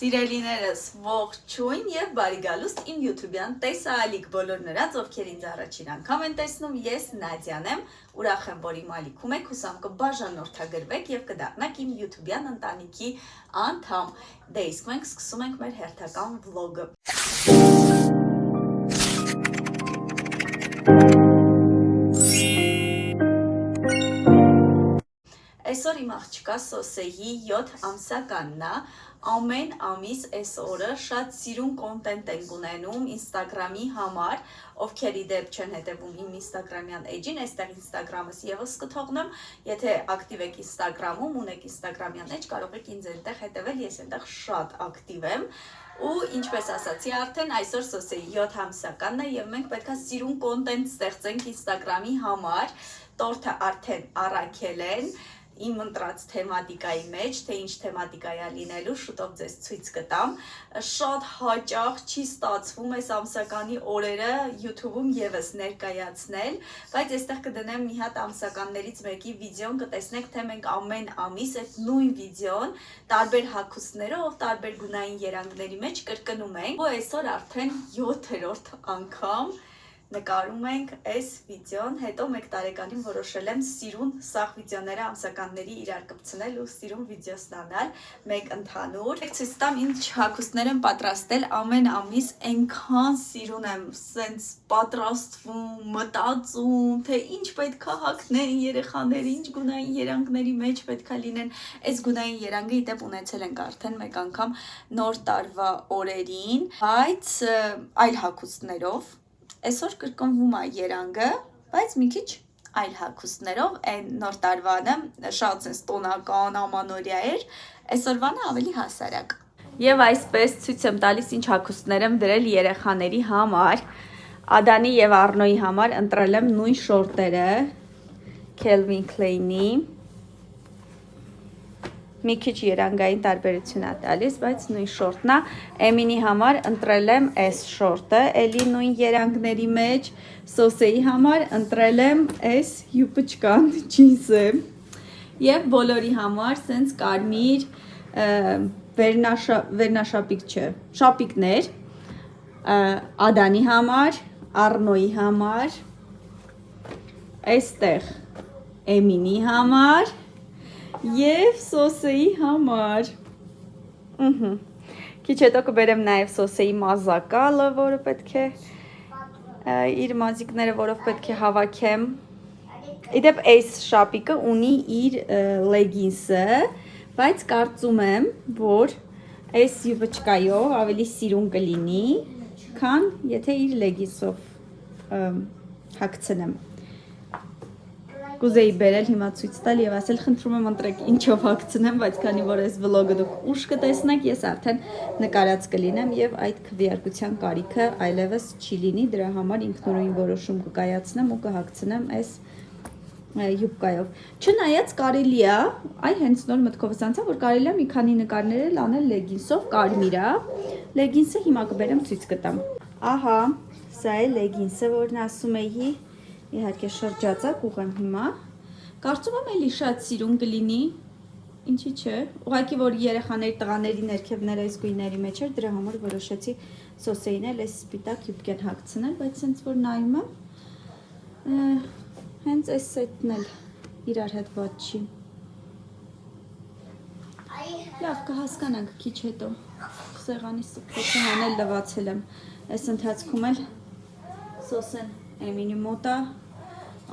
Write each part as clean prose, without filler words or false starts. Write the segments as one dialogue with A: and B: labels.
A: Սիրելիներս ողջույն եւ բարի գալուստ իմ YouTube-յան տեսահալիկ բոլոր նրանց, ովքեր ինձ առաջին անգամ են տեսնում, ես Նադյան եմ, ուրախ եմ, որ իմ ալիքում եք, հուսամ կբաժանորդագրվեք եւ կդառնաք իմ YouTube-յան ընտանիքի անդամ։ Դե իսկ մենք սկսում ենք մեր հերթական վլոգը։ Այսօր իմ աղջկա Սոսեի 7 ամսականն է, ամեն ամիս այս օրը շատ սիրուն կոնտենտ ենք ունենում Instagram-ի համար, ովքեր ի դեպ չեն հետևում իմ Instagram-յան էջին, այստեղ Instagram-ս եւս կթողնեմ, եթե ակտիվ եք Instagram-ում, ունեք Instagram-յան էջ, կարող եք ինձ այնտեղ հետևել, ես այնտեղ շատ ակտիվ եմ։ Ու ինչպես ասացի արդեն այսօր Սոսեի 7 ամսականն է եւ մենք պետքա սիրուն կոնտենտ ստեղծենք Instagram-ի համար, տորթը արդեն առաքել են իմ ընտրած թեմատիկայի մեջ, թե ինչ թեմատիկայի է լինելու, շուտով ձեզ ցույց կտամ։ Շատ հաճախ չի ստացվում այս ամսականի օրերը YouTube-ում եւս ներկայացնել, բայց այստեղ կդնեմ մի հատ ամսականներից մեկի վիդեոն, կտեսնեք, թե մենք ամեն ամիս այդ նույն վիդեոն տարբեր հագուստներով, տարբեր գունային երանգների մեջ կրկնում ենք։ Ու այսօր արդեն 7-րդ անգամ նկարում ենք այս վիդեոն, հետո 1 տարեկանին որոշել եմ սիրուն սաղ վիդեոները ամսականների իրար կպցնել ու սիրուն վիդեո ստանալ, մեկ ընդհանուր։ Եք ցույց տամ ինչ հագուստներ եմ պատրաստել, ամեն ամիս այնքան սիրուն եմ սենց պատրաստվում, մտածում, թե ինչ պետքա հագնեն երեխաները, ինչ գունային երանգների մեջ պետքա լինեն։ Այս գունային երանգը ի դեպ ունեցել ենք արդեն մեկ անգամ նոր տարվա օրերին, բայց այլ հագուստներով Այսօր կրկնվում է երանգը, բայց մի քիչ այլ հագուստներով, այն նոր տարվանը շատ sense տոնական ամանորյա էր, այսօրվանը ավելի հասարակ։ Եվ այսպես ցույց եմ տալիս ինչ հագուստներ եմ դրել երեխաների համար։ Ադանի եւ Առնոյի համար ընտրել եմ նույն շորտերը Calvin Klein-ի։ Մի քիչ երանգային տարբերություն է տալիս, բայց նույն շորտն է։ Էմինի համար ընտրել եմ այս շորտը, էլի նույն երանգների մեջ։ Սոսեի համար ընտրել եմ այս յուպճկան ջինսը։ Եվ բոլորի համար սենց կարմիր վերնաշապիկ չէ, շապիկներ։ Ադանի համար, Առնոյի համար, այստեղ Էմինի համար Եվ Սոսեի համար։ Քիչ հետո կբերեմ նաև Սոսեի մազակալը, որը պետք է իր մազիկները, որով պետք է հավաքեմ։ Իդեպ այս շապիկը ունի իր լեգինսը, բայց կարծում եմ, որ այս յուպճկայով ավելի սիրուն կլինի, քան եթե իր լեգինսով հագցնեմ։ Կուզեի բերել հիմա ցույց տալ եւ ասել խնդրում եմ ընտրեք ինչով հագցնեմ, բայց քանի որ այս վլոգը դուք ուշ կտեսնեք, ես արդեն նկարած կլինեմ եւ այդ քվեարկության կարիքը այլևս չի լինի, դրա համար ինքնուրույն որոշում կկայացնեմ ու կհագցնեմ այս յուբկայով։ Չնայած կարելի է, այ հենց նոր մտքովս անցա, որ կարելի է մի քանի նկարներ անել լեգինսով, կարմիր է։ Լեգինսը հիմա կբերեմ ցույց կտամ։ Ահա, սա է լեգինսը, որն ասում էի Իհարկե շրջածակ ուղեմ հիմա, կարծում եմ էլի շատ սիրուն կլինի, ինչի չէ, ուղղակի որ երեխաների տղաների ներքևները այս գույների մեջ էր, դրա համար որոշեցի Սոսեին էլ այս սպիտակ յուբկեն հագցնել, բայց սենց որ նայում եմ, հենց այս սետն էլ իրար հետ ված չի։ Լավ, կհասկանանք քիչ հետո, սեղանի սպրոցը հանել լվացել եմ, այս ընթացքում էլ Սոսեն Էմինի մոտ է,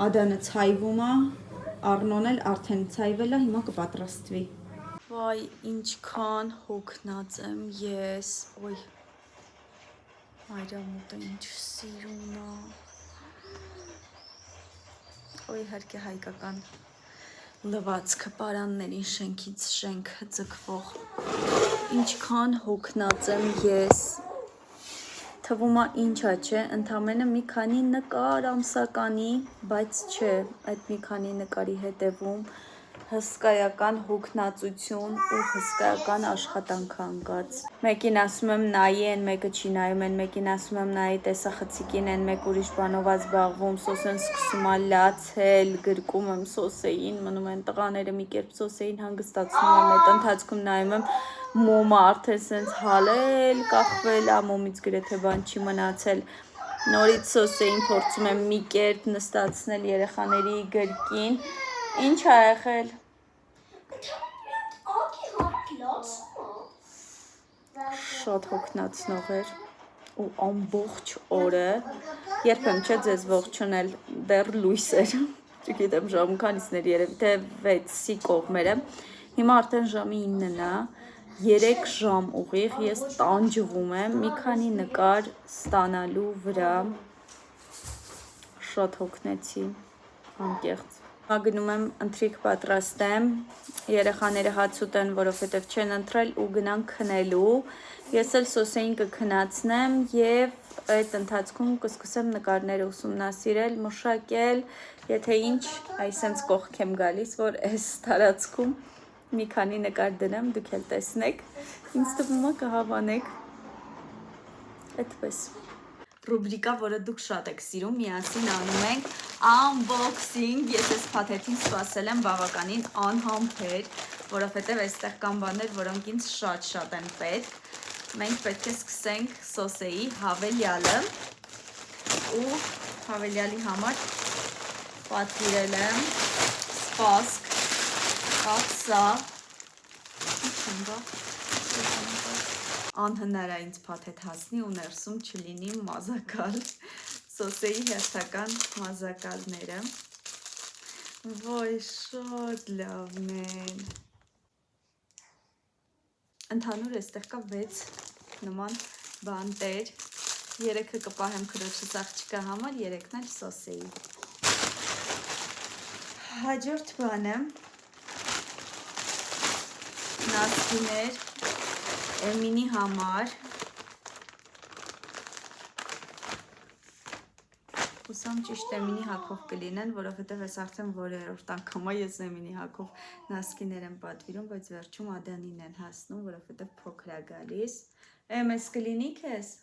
A: Ադանը ցայվում է, Առնոն էլ արդեն ցայվել է, հիմա կպատրաստվի։ Վայ, ինչքան հոգնած եմ ես, ոյ, այրամուտը ինչ սիրուն է, ոյ, հարկե հայկական լվացքը պարաններին շենքից շենք ձգվող, ինչքան հոգնած եմ ես, թվում է ինչա չէ, ընդամենը մի քանի նկար ամսականի, բայց չէ, այդ մի քանի նկարի հետևում հսկայական հոգնածություն ու հսկայական աշխատանք անկած։ Մեկին ասում եմ նայի են, մեկը չի նայում են, մեկին ասում եմ նայի տեսախցիկին են, մեկ ուրիշ բանով զբաղվում, Սոսեն սկսում է լացել, գրկում եմ Սոսեին, մնում են տղաները մի կերպ Սոսեին հանգստացնում եմ, այդ ընթացքում նայում եմ մոմը արդեն սենց հալել, կախվել, մոմից գրեթե բան չի մնացել, նորից սոսեին փորձում եմ մի կերպ նստացնել երեխաների գրկին, ինչ ա եղել, շատ հոգնածնող էր ու ամբողջ օրը երբեմ չէ ձեզ ողջունել դեռ լույս էր չգիտեմ ժամը քանիսն էր երևի թե 6-ի կողմերը հիմա արդեն ժամի 9-ն է 3 ժամ ուղիղ ես տանջվում եմ մի քանի նկար ստանալու վրա շատ հոգնեցի անկեղծ Գնում եմ ընթրիք պատրաստեմ, երեխաները հաց ուտեն, որովհետև չեն ընթրել ու գնան քնելու, ես էլ սոսեին կքնացնեմ և այդ ընթացքում կսկսեմ նկարները ուսումնասիրել, մշակել, եթե ինչ, այսենց կողք եմ գալիս, որ այս տարածքում մի քանի նկար դնեմ, դուք էլ տեսնեք, ինձ թվում է կհավանեք, այդպես Ռուբրիկա, որը դուք շատ եք սիրում, միասին անում ենք unboxing, ես այս փաթեթին սպասել եմ բավականին անհամբեր, որովհետև այստեղ կան բաներ, որոնք ինձ շատ են պետք, մենք պետք է սկսենք սոսեի հավելյալը ու հավելյալի համար պատվիրել եմ սպասք, կացսա, անհնար է ինձ փաթեթ հասնի ու ներսում չլինի մազակալ, սոսեի հերթական մազակալները, ոյ շատ լավն են, ընդհանուր էստեղ կա 6 նման բանտեր, 3-ը կպահեմ քրոջս աղջկա համար, 3-ն էլ սոսեի, հաջորդ բանը, նասկիներ, Էմինի համար, հուսամ ճիշտ Էմինի հագով կլինեն, որովհետև ես արդեն որերորդ անգամ ես Էմինի հագով նասկիներ եմ պատվիրում, բայց վերջում Ադյանին են հասնում, որովհետև փոքր է գալիս, ես կլինի քեզ?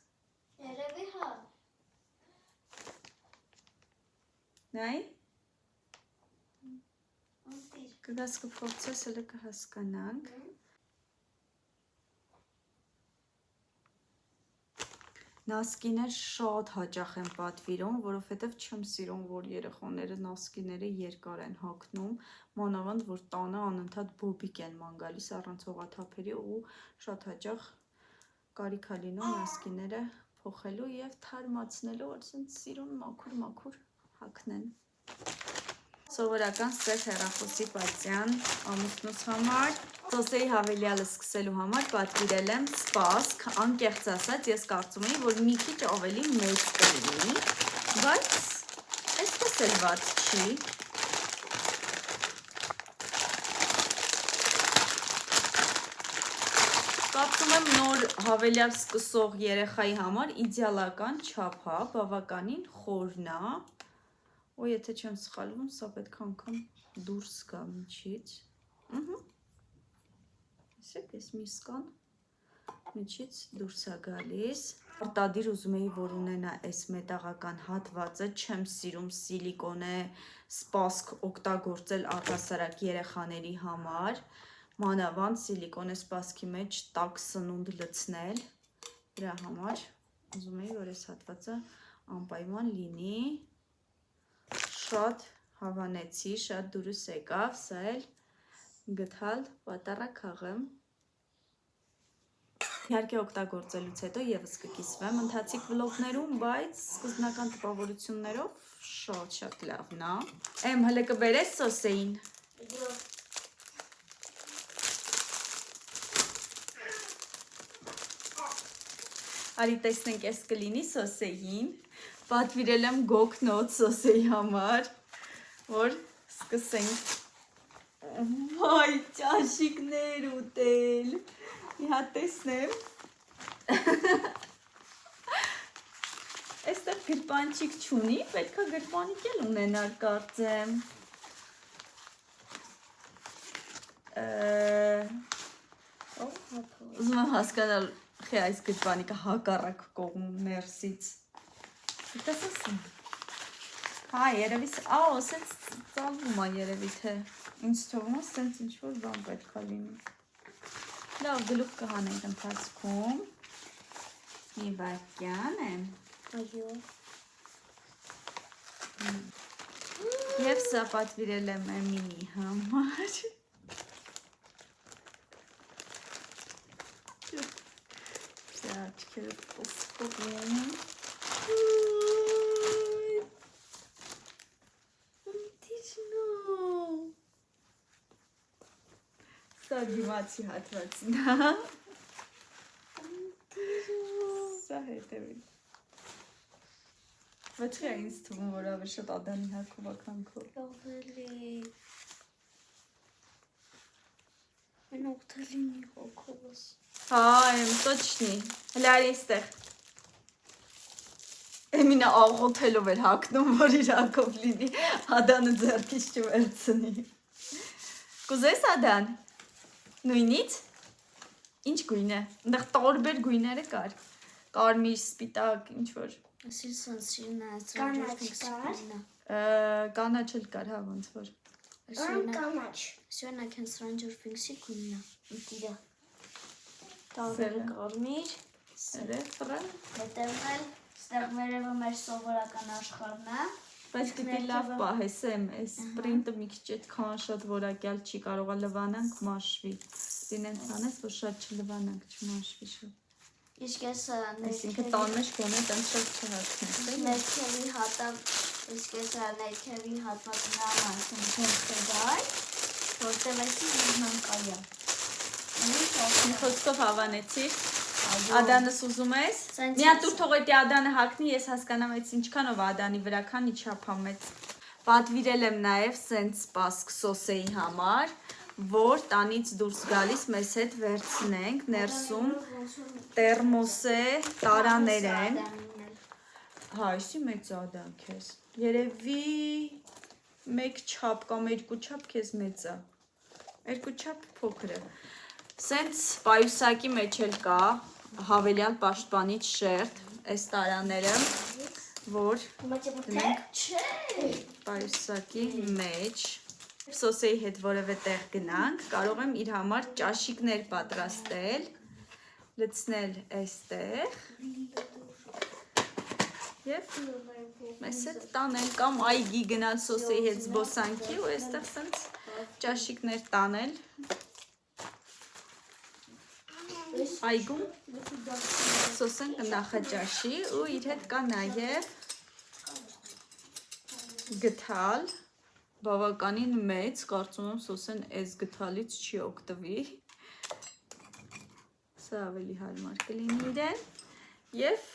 A: Երևի հա։ Նայ? Կգաս կփորձես, հələ կհասկանանք։ Նասկիներ շատ հաճախ եմ պատվիրում, որովհետև չեմ սիրում, որ երեխաները նասկիները երկար են հագնում, մանավանդ, որ տանը անընդհատ բոբիկ են ման գալիս առանց հողաթափերի ու շատ հաճախ կարիք ա լինում նասկիները փոխելու և թարմացնելու, որ ասենց սիրուն մաքուր հագնեն։ Սովորական սև հեռախոսի պատյան ամուսնուս համար, սոսեի հավելյալը սկսելու համար պատվիրել եմ սպասք, անկեղծ ասած ես կարծում էի, որ մի քիչ ավելի մեծ կլինի, բայց այսպես էլ վատ չի։ Կարծում եմ նոր հավելյալ սկսող երեխայի համար իդեալական չափ է, բավականին խորն է, ու եթե չեմ սխալվում, սա պետք է անգամ դուրս գա միջից, Տեսեք, ես միսկան միջից դուրս է գալիս, արտադիր ուզում էի, որ ունենա այս մետաղական հատվածը, չեմ սիրում սիլիկոնե սպասք օգտագործել առհասարակ երեխաների համար, մանավանդ սիլիկոնե սպասքի մեջ տաք սնունդ լցնել, դրա համար ուզում էի, որ այս հատվածը անպայման լինի, շատ հավանեցի, շատ դուրս եկավ, սա էլ գտալ պատարակ աղեմ, իհարկե օգտագործելուց հետո եւս կկիսվեմ ընթացիկ վլոգներում, բայց սկզբնական տպավորություններով շատ լավն է։ Էմ հələ կբերես սոսեին։ Արի տեսնենք ես կլինի սոսեին, պատվիրել եմ գոգնոտ սոսեի համար, որ սկսենք։ Վայ, ճաշիկներ ուտել, մի հատ տեսնեմ։ Այստեղ գրպանչիկ չունի, պետք է գրպանիկ էլ ունենար կարծեմ։ Ուզում եմ հասկանալ, խի այս գրպանիկը հակառակ կողմում ներսից։ Տեսասին։ Հա, երևի, սենց ծալվում է երևի թե, ինձ թվում է սենց ինչ-որ բան պետք է լինի։ Լավ գլուխ կհանենք ընթացքում։ Մի վայրկյան եմ։
B: Այո։
A: Եվ սա պատվիրել եմ Էմինի համար։ Սա աչքերը պսպում։ Սա դիմացի հատվածին, հա։ Սա հետևին։ Բայց չէ ինձ թվում, որ ավելի շատ Ադանի հագով ականքով։
B: Լավելի։ Мен օգտելինի հոգովս։
A: Հա, եմ, точно։ Հələ արի այստեղ։ Էմինը աղոթելով էր հագնում, որ իր հագով լինի, Ադանը ձեռքից չվերցնի։ Կուզես Ադան։ Նույնից։ Ինչ գույն է։ Այնտեղ տարբեր գույները կար։ Կարմիր, սպիտակ, ինչ որ։
B: Ասիլսան սիրնա
A: Կանաչ էլ կար, հա, ոնց որ։
B: կանաչ։ Սյոնա կեն Stranger Things-ի գույնա։ Ինտիրա։ Տարբերը կարմիր։
A: Սրեֆրը։
B: Հետևն էլ ստեղ վերևը մեր սովորական աշխարհն է։
A: Բայց պիտի լավ պահես եմ, այս պրինտը մի քիչ այդքան շատ որակյալ չի, կարողա լվանանք մաշվի։ Դինենց անես, որ շատ չլվանանք, չմաշվի շատ։
B: Իսկ ես
A: Այսինքն տան մեջ գոնե տենց շատ չհասնես։
B: ներքևի հատավ, իսկ ես ներքևի հատվածն համար խնդրել, որտեղ էսի մանկայա։
A: Մի խոսքով հավանեցի։ Ադանս ուզում ես։ Մի հատ ուր թող էտի Ադանը հագնի, ես հասկանամ այս ինչքանով Ադանի վրա քանի չափա մեծ։ Պատվիրել եմ նաև սենց սպասք սոսեի համար, որ տանից դուրս գալիս մեզ հետ վերցնենք, ներսում տերմոս է, տարաներ են։ Հա, այսի մեծ Ադան քեզ։ Երևի մեկ չափ կամ երկու չափ քեզ մեծ է։ Երկու չափ փոքր է։ Սենց պայուսակի մեջ էլ կա հավելյալ պաշտպանիչ շերտ, այս տարաները, որ դնենք պայուսակի մեջ, սոսեի հետ որևէ տեղ գնանք, կարող եմ իր համար ճաշիկներ պատրաստել, լցնել այստեղ և մեզ հետ տանել կամ այգի գնալ սոսեի հետ զբոսանքի ու այստեղ սենց ճաշիկներ տանել այգում սոսեն կնախաճաշի ու իր հետ կա նաև գթալ, բավականին մեծ, կարծում եմ սոսեն այս գթալից չի օգտվի, սա ավելի հարմար կլինի իրեն և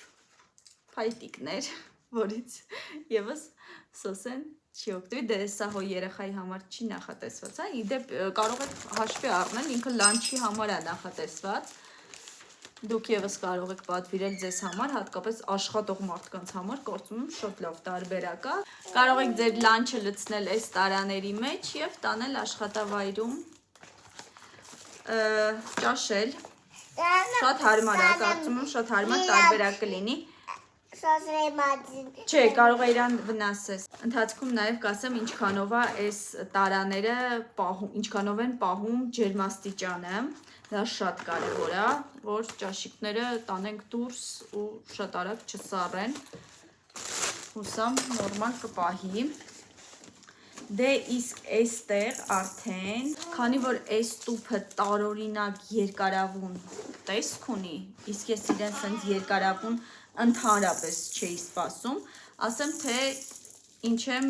A: փայտիկներ, որից ևս սոսեն չի օգտվի, դե սա հո երեխայի համար չի նախատեսված, իդեպ կարող եք հաշվի առնել, ինքը լանչի համար է նախատեսված, դուք ևս կարող եք պատվիրել ձեզ համար, հատկապես աշխատող մարդկանց համար, կարծում եմ շատ լավ տարբերակ է, կարող եք ձեր լանչը լցնել այս տարաների մեջ և տանել աշխատավայրում ճաշել, շատ հարմար է, կարծում եմ շատ հարմար տարբերակ կլինի, Չէ, կարող է իրան վնասես։ Ընթացքում նաև կասեմ ինչքանով է այս տարաները ինչքանով են պահում ջերմաստիճանը, դա շատ կարևոր է, որ ճաշիկները տանենք դուրս ու շատ արագ չսառեն, հուսամ նորմալ կպահի։ Դե իսկ այստեղ արդեն, քանի որ այս տուփը տարօրինակ երկարավուն տեսք ունի, իսկ ես իրեն սենց երկարավուն ընդհանրապես չէի սպասում, ասեմ թե ինչ եմ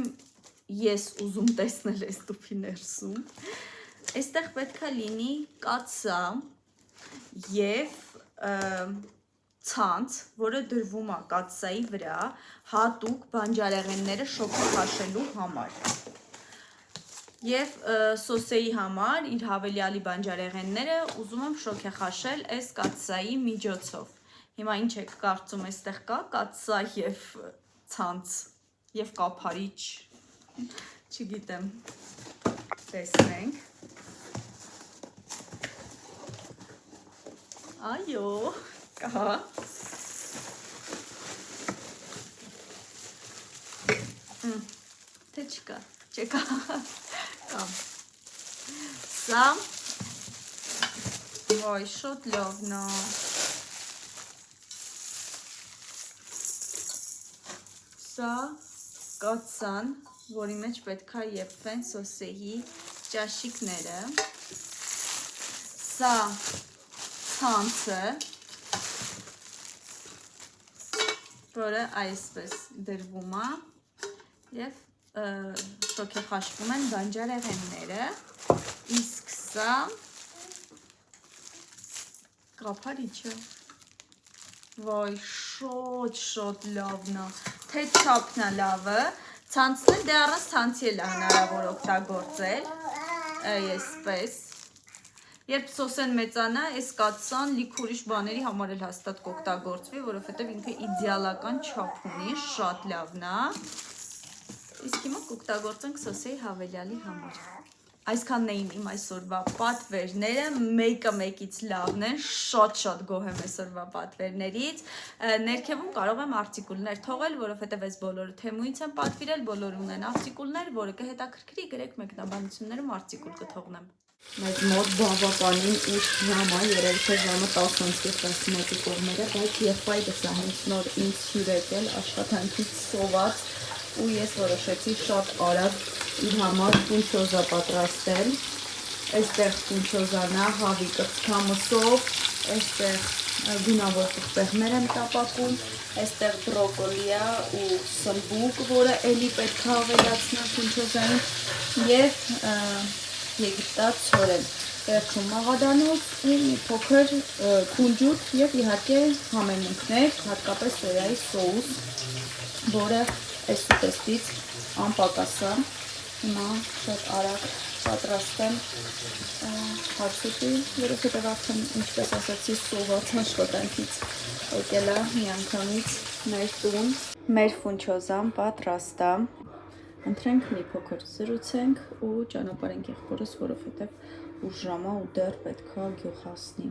A: ես ուզում տեսնել այս տուփի ներսում, այստեղ պետք է լինի կաթսա և ցանց, որը դրվում է կաթսայի վրա հատուկ բանջարեղենները շոգեքաշելու համար և սոսեի համար իր հավելյալի բանջարեղենները ուզում եմ շոգեքաշել այս կաթսայի միջոցով Հիմա ինչ եք կարծում այստեղ կա կաթսա և ցանց և կափարիչ, չգիտեմ, տեսնենք, այո, կա, թե չկա, չկա, կամ, սա Վայ, շատ լավն է։ Սա կաթսան, որի մեջ պետք է եփվեն սոսեի ճաշիկները։ Սա ցանցը, որը այսպես դրվում է եւ շոքեխաշվում են բանջարեղենները, իսկ սա կափարիչը։ Վայ, շատ լավն է, թե չափն է լավը, ցանցն է, դե առանց ցանցի էլ է հնարավոր օգտագործել, այսպես։ Երբ սոսեն մեծանա, այս կաթսան լիք ուրիշ բաների համար էլ հաստատ կօգտագործվի, որովհետև ինքը իդեալական չափ ունի, շատ լավն է։ Իսկ հիմա կօգտագործենք սոսեի հավելյալի համար։ Այսքանն էին իմ այսօրվա պատվերները, մեկը մեկից լավն են, շատ գոհ եմ այսօրվա պատվերներից։ Ներքևում կարող եմ արտիկուլներ թողել, որովհետև այս բոլորը թեմուից եմ պատվիրել, բոլորը ունեն արտիկուլներ, որը կհետաքրքրի, գրեք մեկնաբանություններում արտիկուլ կթողնեմ։ Մեծ մոտ բավականին 8 ժամ է, երևի թե ժամը 10:11-ի կողմերը, բայց եղբայրս է հենց նոր ինձ հյուր եկել աշխատանքից սոված ու ես որոշեցի շատ արագ իր համար պունչոզա պատրաստել։ Այստեղ պունչոզան է, հավի կրծքամսով, այստեղ գունավոր պղպեղներ եմ տապակում, այստեղ բրոկոլի է ու սմբուկ, որը էլի պետք է ավելացնել պունչոզային, եւ եգիպտացորեն, վերջում մաղադանոց ու մի փոքր կունջուտ եւ իհարկե համեմունքներ, հատկապես սոյայի սոուս, որը այս ուտեստից անպակաս է։ Հիմա շատ արագ պատրաստեմ հացուտի, որովհետև արդեն ինչպես ասացի սոված աշխատանքից եկել է միանգամից մեր տուն։ Մեր ֆունչոզան պատրաստ է։ Ընտրենք մի փոքր զրուցենք ու ճանապարհենք եղբորս, որովհետև ուշ ժամ է ու դեռ պետք է գյուղ հասնի։